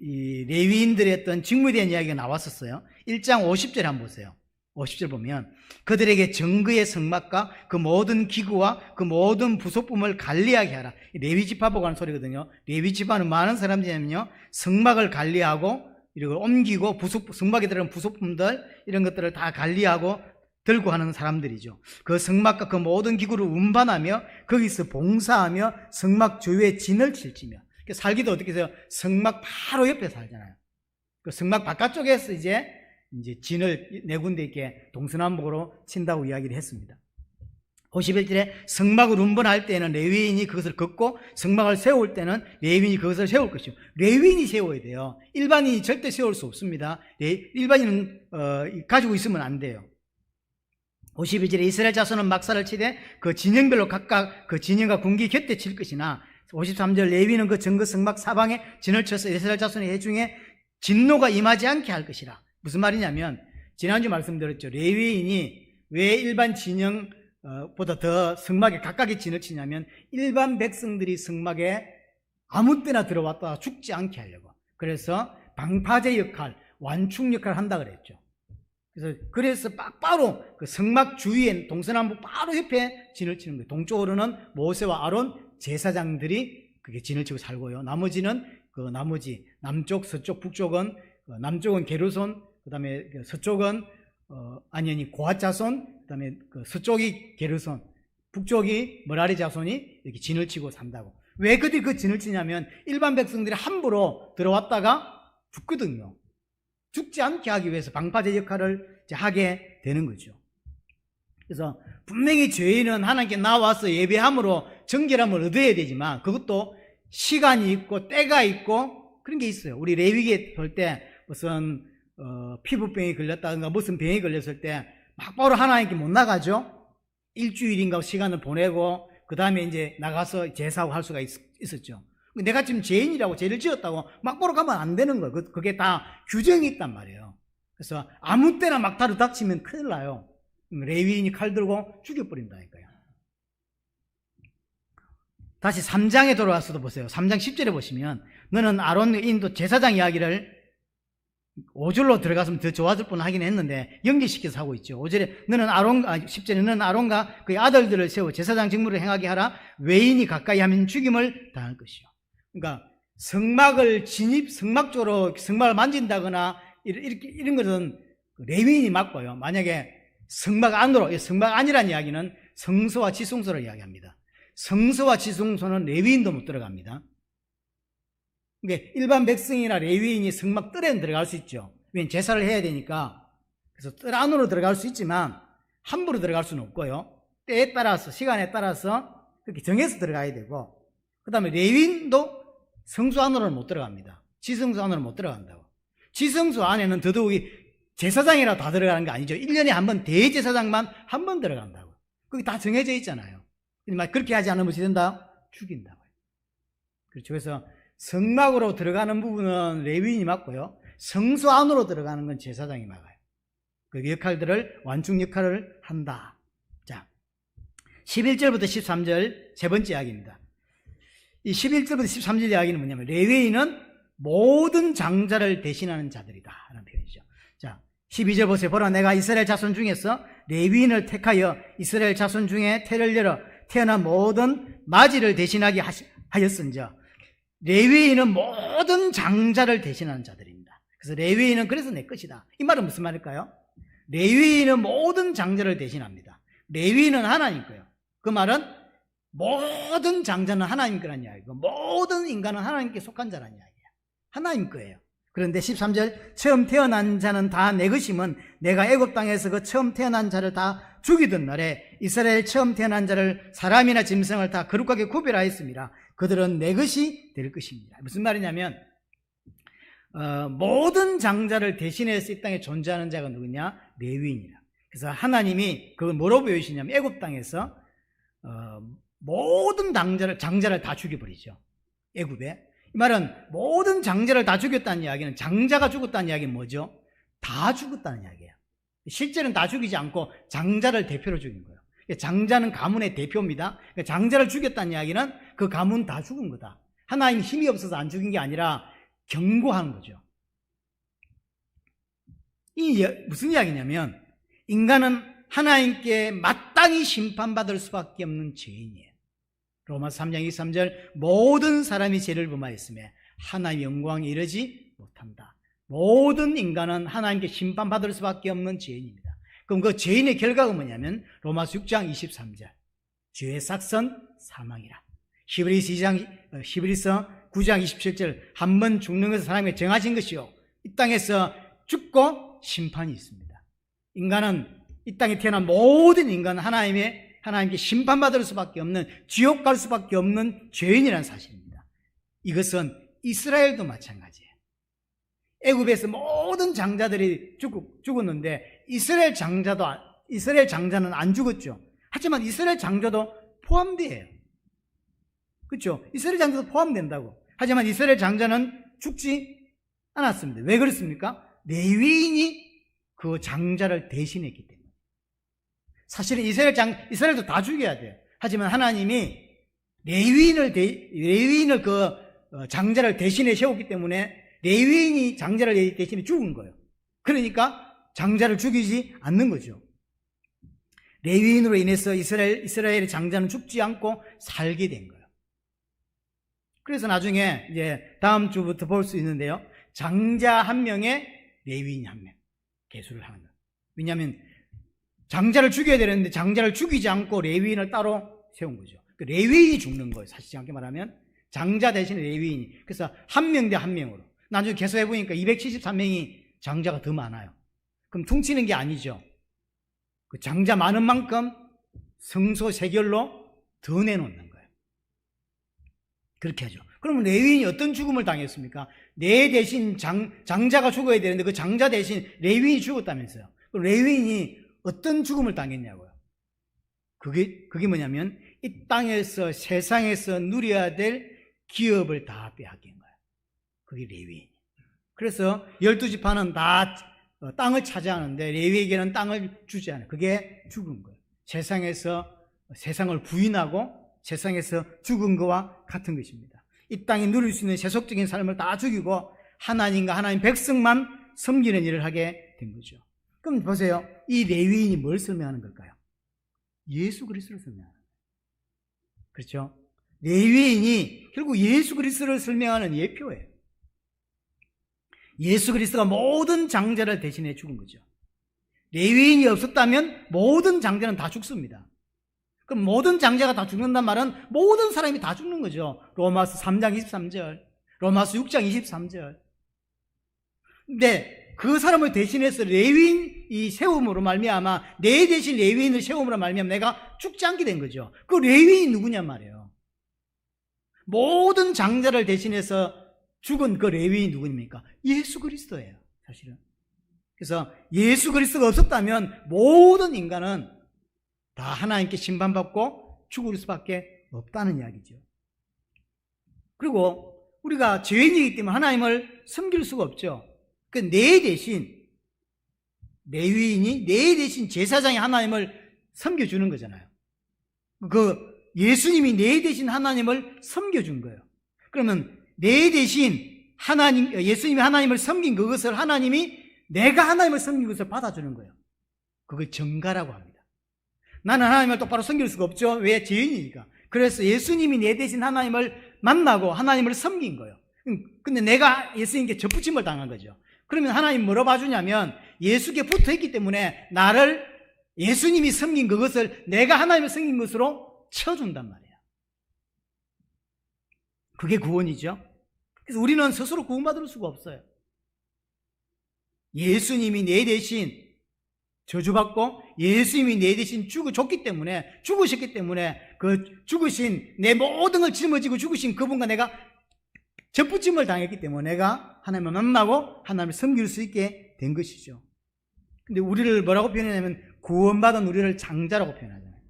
이 레위인들의 어떤 직무에 대한 이야기가 나왔었어요. 1장 50절 한번 보세요. 50절 보면 그들에게 정그의 성막과 그 모든 기구와 그 모든 부속품을 관리하게 하라. 레위 지파 보고 하는 소리거든요. 레위 지파는 많은 사람들이면요 성막을 관리하고 이리고 옮기고 성막에 들어간 부속품들 이런 것들을 다 관리하고 들고 하는 사람들이죠. 그 성막과 그 모든 기구를 운반하며 거기서 봉사하며 성막 주위에 진을 칠지며 살기도 어떻게 해서 성막 바로 옆에 살잖아요. 그 성막 바깥쪽에서 이제 진을 네 군데 이렇게 동서남북으로 친다고 이야기를 했습니다. 51절에 성막을 운반할 때는 레위인이 그것을 걷고 성막을 세울 때는 레위인이 그것을 세울 것이요. 레위인이 세워야 돼요. 일반인이 절대 세울 수 없습니다. 일반인은 가지고 있으면 안 돼요. 51절에 이스라엘 자손은 막사를 치되 그 진영별로 각각 그 진영과 군기 곁에 칠 것이나 53절 레위인은 그 정그 성막 사방에 진을 쳐서 이스라엘 자손의 해중에 진노가 임하지 않게 할 것이라. 무슨 말이냐면 지난주 말씀드렸죠. 레위인이 왜 일반 진영보다 더 성막에 각각의 진을 치냐면 일반 백성들이 성막에 아무 때나 들어왔다가 죽지 않게 하려고. 그래서 방파제 역할, 완충 역할을 한다 그랬죠. 그래서 바로 그 성막 주위에 동서남북 바로 옆에 진을 치는 거예요. 동쪽으로는 모세와 아론 제사장들이 그게 진을 치고 살고요. 나머지는 그 나머지 남쪽, 서쪽, 북쪽은 남쪽은 게르손, 그다음에 서쪽은 고핫 자손, 그다음에 그 서쪽이 게르손, 북쪽이 머라리 자손이 이렇게 진을 치고 산다고. 왜 그들이 그 진을 치냐면 일반 백성들이 함부로 들어왔다가 죽거든요. 죽지 않게 하기 위해서 방파제 역할을 하게 되는 거죠. 그래서 분명히 죄인은 하나님께 나와서 예배함으로 정결함을 얻어야 되지만 그것도 시간이 있고 때가 있고 그런 게 있어요. 우리 레위기에 볼 때 무슨 피부병이 걸렸다든가 무슨 병이 걸렸을 때 막바로 하나님께 못 나가죠. 일주일인가 시간을 보내고 그 다음에 이제 나가서 제사하고 할 수가 있었죠. 내가 지금 죄인이라고 죄를 지었다고 막바로 가면 안 되는 거예요. 그게 다 규정이 있단 말이에요. 그래서 아무 때나 막다로 닥치면 큰일 나요. 레위인이 칼 들고 죽여버린다니까요. 다시 3장에 돌아와서도 보세요. 3장 10절에 보시면 너는 아론인도 제사장 이야기를 5절로 들어갔으면 더 좋았을 뻔 하긴 했는데 연기시켜서 하고 있죠. 5절에 10절에 너는 아론과 그의 아들들을 세워 제사장 직무를 행하게 하라. 외인이 가까이 하면 죽임을 당할 것이요. 그러니까 성막을 성막 쪽으로 성막을 만진다거나 이런 것은 레위인이 맡고요. 만약에 성막 안이라는 이야기는 성소와 지성소를 이야기합니다. 성소와 지성소는 레위인도 못 들어갑니다. 그러니까 일반 백성이나 레위인이 성막 뜰에는 들어갈 수 있죠. 왜냐하면 제사를 해야 되니까. 그래서 뜰 안으로 들어갈 수 있지만 함부로 들어갈 수는 없고요. 때에 따라서 시간에 따라서 그렇게 정해서 들어가야 되고 그 다음에 레위인도 성소 안으로는 못 들어갑니다. 지성소 안으로는 못 들어간다고. 지성소 안에는 더더욱이 제사장이라 다 들어가는 게 아니죠. 1년에 한 번 대제사장만 한 번 들어간다고. 그게 다 정해져 있잖아요. 그렇게 하지 않으면 어떻게 된다? 죽인다고요. 그렇죠. 그래서 성막으로 들어가는 부분은 레위인이 맡고요. 성소 안으로 들어가는 건 제사장이 막아요. 그 역할들을 완충 역할을 한다. 자, 11절부터 13절 세 번째 이야기입니다. 이 11절부터 13절 이야기는 뭐냐면 레위인은 모든 장자를 대신하는 자들이다 라는 표현이죠. 자, 12절 보세요. 보라 내가 이스라엘 자손 중에서 레위인을 택하여 이스라엘 자손 중에 태를 열어 태어난 모든 마지를 대신하게 하였은즉 레위인은 모든 장자를 대신하는 자들입니다. 그래서 레위인은 그래서 내 것이다. 이 말은 무슨 말일까요? 레위인은 모든 장자를 대신합니다. 레위인은 하나님 거예요. 그 말은 모든 장자는 하나님 거란 이야기고 모든 인간은 하나님께 속한 자란 이야기예요. 하나님 거예요. 그런데 13절 처음 태어난 자는 다 내 것임은 내가 애굽 땅에서 그 처음 태어난 자를 다 죽이던 날에 이스라엘 처음 태어난 자를 사람이나 짐승을 다 거룩하게 구별하였습니다. 그들은 내 것이 될 것입니다. 무슨 말이냐면 모든 장자를 대신해서 이 땅에 존재하는 자가 누구냐? 레위인이라. 그래서 하나님이 그걸 뭐로 보여주시냐면 애굽 땅에서 모든 장자를 다 죽여버리죠. 애굽에. 이 말은 모든 장자를 다 죽였다는 이야기는, 장자가 죽었다는 이야기는 뭐죠? 다 죽었다는 이야기예요. 실제는 다 죽이지 않고 장자를 대표로 죽인 거예요. 장자는 가문의 대표입니다. 장자를 죽였다는 이야기는 그 가문 다 죽은 거다. 하나님 힘이 없어서 안 죽인 게 아니라 경고하는 거죠. 이 무슨 이야기냐면 인간은 하나님께 마땅히 심판받을 수밖에 없는 죄인이에요. 로마서 3장 23절 모든 사람이 죄를 범하였으며 하나님의 영광에 이르지 못한다. 모든 인간은 하나님께 심판받을 수밖에 없는 죄인입니다. 그럼 그 죄인의 결과가 뭐냐면 로마서 6장 23절 죄의 삭선 사망이라. 히브리서 9장 27절 한 번 죽는 것을 하나님이 정하신 것이요 이 땅에서 죽고 심판이 있습니다. 인간은 이 땅에 태어난 모든 인간은 하나님께 심판받을 수밖에 없는, 지옥 갈 수밖에 없는 죄인이라는 사실입니다. 이것은 이스라엘도 마찬가지예요. 애굽에서 모든 장자들이 죽었는데 이스라엘 장자는 안 죽었죠. 하지만 이스라엘 장자도 포함돼요. 그렇죠? 이스라엘 장자도 포함된다고. 하지만 이스라엘 장자는 죽지 않았습니다. 왜 그렇습니까? 레위인이 그 장자를 대신했기 때문에. 사실은 이스라엘도 다 죽여야 돼요. 하지만 하나님이 레위인을 장자를 대신해 세웠기 때문에 레위인이 장자를 대신해 죽은 거예요. 그러니까 장자를 죽이지 않는 거죠. 레위인으로 인해서 이스라엘의 장자는 죽지 않고 살게 된 거예요. 그래서 나중에 이제 다음 주부터 볼 수 있는데요. 장자 한 명에 레위인 한 명 계수를 하는 거예요. 왜냐하면 장자를 죽여야 되는데 장자를 죽이지 않고 레위인을 따로 세운 거죠. 그 레위인이 죽는 거예요. 사실상하게 말하면 장자 대신에 레위인이. 그래서 한 명 대 한 명으로. 나중에 계수해 보니까 273명이 장자가 더 많아요. 그럼 퉁치는 게 아니죠. 그 장자 많은 만큼 성소 세결로 더 내놓는 거예요. 그렇게 하죠. 그러면 레위인이 어떤 죽음을 당했습니까? 내 대신 장자가 죽어야 되는데 그 장자 대신 레위인이 죽었다면서요. 그럼 레위인이 어떤 죽음을 당했냐고요. 그게 뭐냐면 이 땅에서 세상에서 누려야 될 기업을 다 빼앗긴 거예요. 그게 레위인. 그래서 12지파는 다 땅을 차지하는데 레위에게는 땅을 주지 않아요. 그게 죽은 거예요. 세상을 부인하고 세상에서 죽은 것과 같은 것입니다. 이 땅에 누릴 수 있는 세속적인 삶을 다 죽이고 하나님과 하나님 백성만 섬기는 일을 하게 된 거죠. 그럼 보세요. 이 레위인이 뭘 설명하는 걸까요? 예수 그리스도를 설명하는 거예요. 그렇죠? 레위인이 결국 예수 그리스도를 설명하는 예표예요. 예수 그리스도가 모든 장자를 대신해 죽은 거죠. 레위인이 없었다면 모든 장자는 다 죽습니다. 그럼 모든 장자가 다 죽는단 말은 모든 사람이 다 죽는 거죠. 로마서 3장 23절, 로마서 6장 23절. 근데 그 사람을 대신해서 레위인이 세움으로 말미암아 내 대신 레위인을 세움으로 말미암아 내가 죽지 않게 된 거죠. 그 레위인이 누구냔 말이에요. 모든 장자를 대신해서 죽은 그 레위인이 누구입니까? 예수 그리스도예요, 사실은. 그래서 예수 그리스도가 없었다면 모든 인간은 다 하나님께 심판받고 죽을 수밖에 없다는 이야기죠. 그리고 우리가 죄인이기 때문에 하나님을 섬길 수가 없죠. 그 내 대신 레위인이 내 대신 제사장이 하나님을 섬겨주는 거잖아요. 그 예수님이 내 대신 하나님을 섬겨준 거예요. 그러면 내 대신 예수님이 하나님을 섬긴 그것을 하나님이 내가 하나님을 섬긴 것을 받아주는 거예요. 그걸 정가라고 합니다. 나는 하나님을 똑바로 섬길 수가 없죠. 왜? 죄인이니까. 그래서 예수님이 내 대신 하나님을 만나고 하나님을 섬긴 거예요. 근데 내가 예수님께 접붙임을 당한 거죠. 그러면 하나님 뭐로 봐주냐면 예수께 붙어있기 때문에 나를 예수님이 섬긴 그것을 내가 하나님을 섬긴 것으로 쳐준단 말이에요. 그게 구원이죠. 그래서 우리는 스스로 구원받을 수가 없어요. 예수님이 내 대신 저주받고 예수님이 내 대신 죽으셨기 때문에 그 죽으신 내 모든 걸 짊어지고 죽으신 그분과 내가 접붙임을 당했기 때문에 내가 하나님을 만나고 하나님을 섬길 수 있게 된 것이죠. 근데 우리를 뭐라고 표현하냐면 구원받은 우리를 장자라고 표현하잖아요.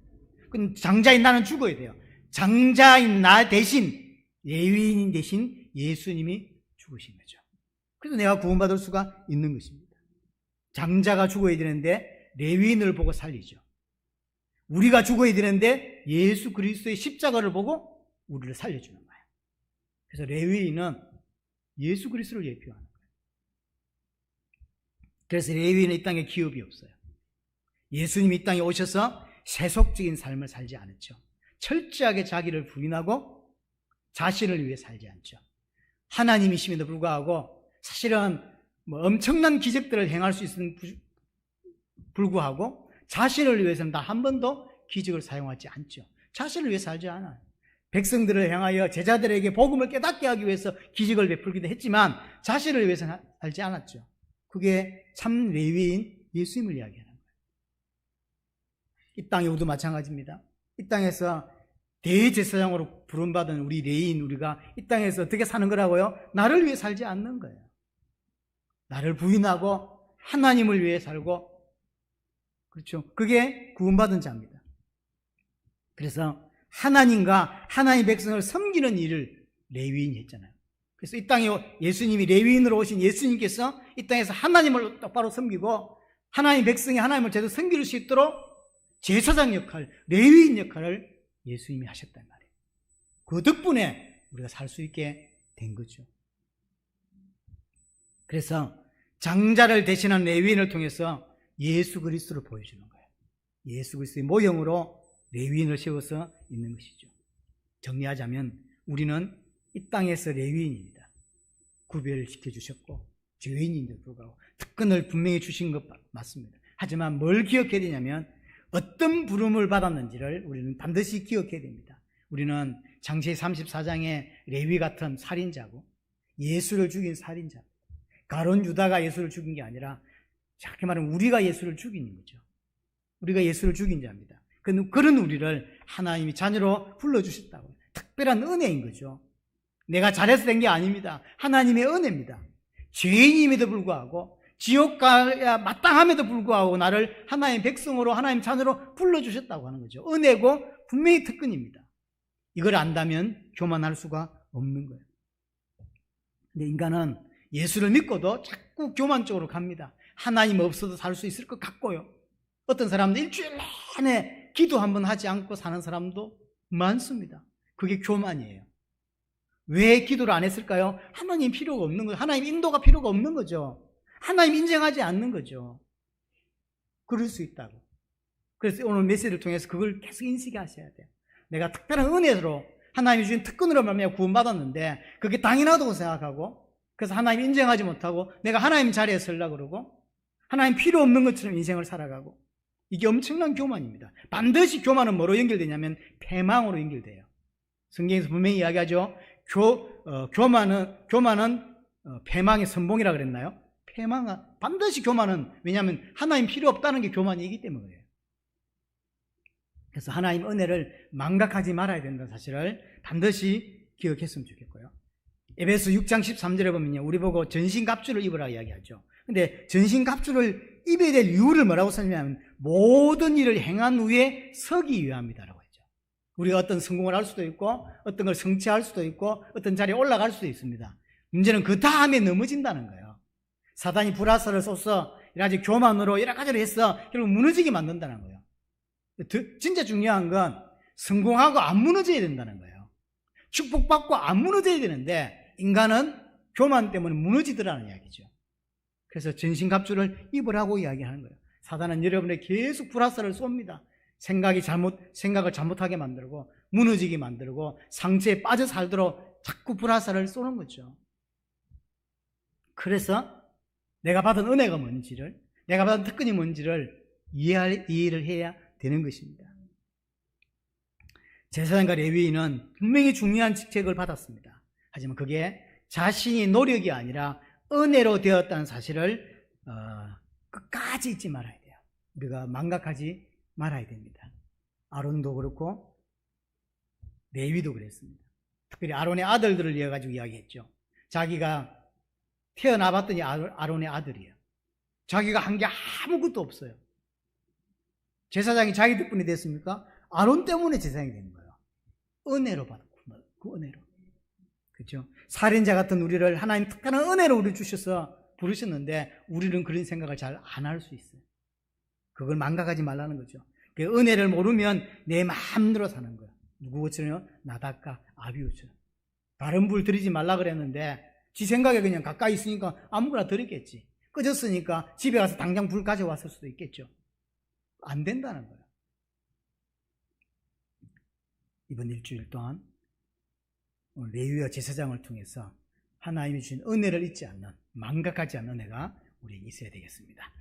그럼 장자인 나는 죽어야 돼요. 장자인 나 대신 레위인 대신 예수님이 죽으신 거죠. 그래서 내가 구원받을 수가 있는 것입니다. 장자가 죽어야 되는데 레위인을 보고 살리죠. 우리가 죽어야 되는데 예수 그리스도의 십자가를 보고 우리를 살려주는 거예요. 그래서 레위인은 예수 그리스도를 예표하는 거예요. 그래서 레위인은 이 땅에 기업이 없어요. 예수님이 이 땅에 오셔서 세속적인 삶을 살지 않았죠. 철저하게 자기를 부인하고 자신을 위해 살지 않죠. 하나님이심에도 불구하고 사실은 엄청난 기적들을 행할 수 있음에도 불구하고 자신을 위해서는 단 한 번도 기적을 사용하지 않죠. 자신을 위해 살지 않아요. 백성들을 향하여 제자들에게 복음을 깨닫게 하기 위해서 기적을 베풀기도 했지만 자신을 위해서 살지 않았죠. 그게 참 레위인 예수님을 이야기하는 거예요. 이 땅의 우도 마찬가지입니다. 이 땅에서 대제사장으로 부름받은 우리 레위인 우리가 이 땅에서 어떻게 사는 거라고요? 나를 위해 살지 않는 거예요. 나를 부인하고 하나님을 위해 살고, 그렇죠? 그게 구원받은 자입니다. 그래서 하나님과 하나님의 백성을 섬기는 일을 레위인이 했잖아요. 그래서 이 땅에 예수님이 레위인으로 오신 예수님께서 이 땅에서 하나님을 똑바로 섬기고 하나님 백성이 하나님을 제대로 섬길 수 있도록 제사장 역할, 레위인 역할을 예수님이 하셨단 말이에요. 그 덕분에 우리가 살 수 있게 된 거죠. 그래서 장자를 대신한 레위인을 통해서 예수 그리스도를 보여주는 거예요. 예수 그리스도의 모형으로 레위인을 세워서 있는 것이죠. 정리하자면 우리는 이 땅에서 레위인입니다. 구별시켜 주셨고 죄인인데도 불구하고 특권을 분명히 주신 것 맞습니다. 하지만 뭘 기억해야 되냐면 어떤 부름을 받았는지를 우리는 반드시 기억해야 됩니다. 우리는 창세기 34장의 레위 같은 살인자고 예수를 죽인 살인자고 가룟 유다가 예수를 죽인 게 아니라 정확히 말하면 우리가 예수를 죽인 거죠. 우리가 예수를 죽인 자입니다. 그런 우리를 하나님이 자녀로 불러주셨다고요. 특별한 은혜인 거죠. 내가 잘해서 된 게 아닙니다. 하나님의 은혜입니다. 죄인임에도 불구하고 지옥 가야 마땅함에도 불구하고 나를 하나님의 백성으로 하나님 자녀로 불러주셨다고 하는 거죠. 은혜고 분명히 특권입니다. 이걸 안다면 교만할 수가 없는 거예요. 근데 인간은 예수를 믿고도 자꾸 교만 쪽으로 갑니다. 하나님 없어도 살 수 있을 것 같고요. 어떤 사람도 일주일 내내 기도 한번 하지 않고 사는 사람도 많습니다. 그게 교만이에요. 왜 기도를 안 했을까요? 하나님 필요가 없는 거죠. 하나님 인도가 필요가 없는 거죠. 하나님 인정하지 않는 거죠. 그럴 수 있다고. 그래서 오늘 메시지를 통해서 그걸 계속 인식하셔야 돼요. 내가 특별한 은혜로 하나님이 주신 특권으로 말미암아 구원받았는데 그게 당연하다고 생각하고 그래서 하나님 인정하지 못하고 내가 하나님 자리에 서려고 그러고 하나님 필요 없는 것처럼 인생을 살아가고 이게 엄청난 교만입니다. 반드시 교만은 뭐로 연결되냐면 패망으로 연결돼요. 성경에서 분명히 이야기하죠. 교만은 패망의 선봉이라 그랬나요? 반드시 교만은 왜냐하면 하나님 필요 없다는 게 교만이기 때문이에요. 그래서 하나님 은혜를 망각하지 말아야 된다는 사실을 반드시 기억했으면 좋겠고요. 에베소 6장 13절에 보면요, 우리 보고 전신갑주를 입으라 이야기하죠. 근데 전신갑주를 입어야 될 이유를 뭐라고 설명하면 모든 일을 행한 후에 서기 위함이다라고 했죠. 우리가 어떤 성공을 할 수도 있고 어떤 걸 성취할 수도 있고 어떤 자리에 올라갈 수도 있습니다. 문제는 그 다음에 넘어진다는 거예요. 사단이 불화살을 쏘서 여러 가지 교만으로 여러 가지를 해서 결국 무너지게 만든다는 거예요. 진짜 중요한 건 성공하고 안 무너져야 된다는 거예요. 축복받고 안 무너져야 되는데 인간은 교만 때문에 무너지더라는 이야기죠. 그래서 전신갑주를 입으라고 이야기하는 거예요. 사단은 여러분에게 계속 불화살을 쏩니다. 생각을 잘못하게 만들고 무너지게 만들고 상처에 빠져 살도록 자꾸 불화살을 쏘는 거죠. 그래서 내가 받은 은혜가 뭔지를, 내가 받은 특권이 뭔지를 이해를 해야 되는 것입니다. 제사장과 레위인은 분명히 중요한 직책을 받았습니다. 하지만 그게 자신의 노력이 아니라 은혜로 되었다는 사실을 끝까지 잊지 말아야 돼요. 우리가 망각하지 말아야 됩니다. 아론도 그렇고 레위도 그랬습니다. 특별히 아론의 아들들을 이어가지고 이야기했죠. 자기가 태어나봤더니 아론의 아들이에요. 자기가 한 게 아무것도 없어요. 제사장이 자기 덕분에 됐습니까? 아론 때문에 제사장이 된 거예요. 은혜로 받았고, 그 은혜로. 그렇죠? 살인자 같은 우리를 하나님 특별한 은혜로 우리 주셔서 부르셨는데 우리는 그런 생각을 잘 안 할 수 있어요. 그걸 망각하지 말라는 거죠. 그 은혜를 모르면 내 마음대로 사는 거예요. 누구처럼? 나답과 아비우처럼. 다른 불 들이지 말라 그랬는데 지 생각에 그냥 가까이 있으니까 아무거나 들었겠지. 꺼졌으니까 집에 가서 당장 불 가져왔을 수도 있겠죠. 안 된다는 거예요. 이번 일주일 동안 레위와 제사장을 통해서 하나님이 주신 은혜를 잊지 않는, 망각하지 않는 은혜가 우리에게 있어야 되겠습니다.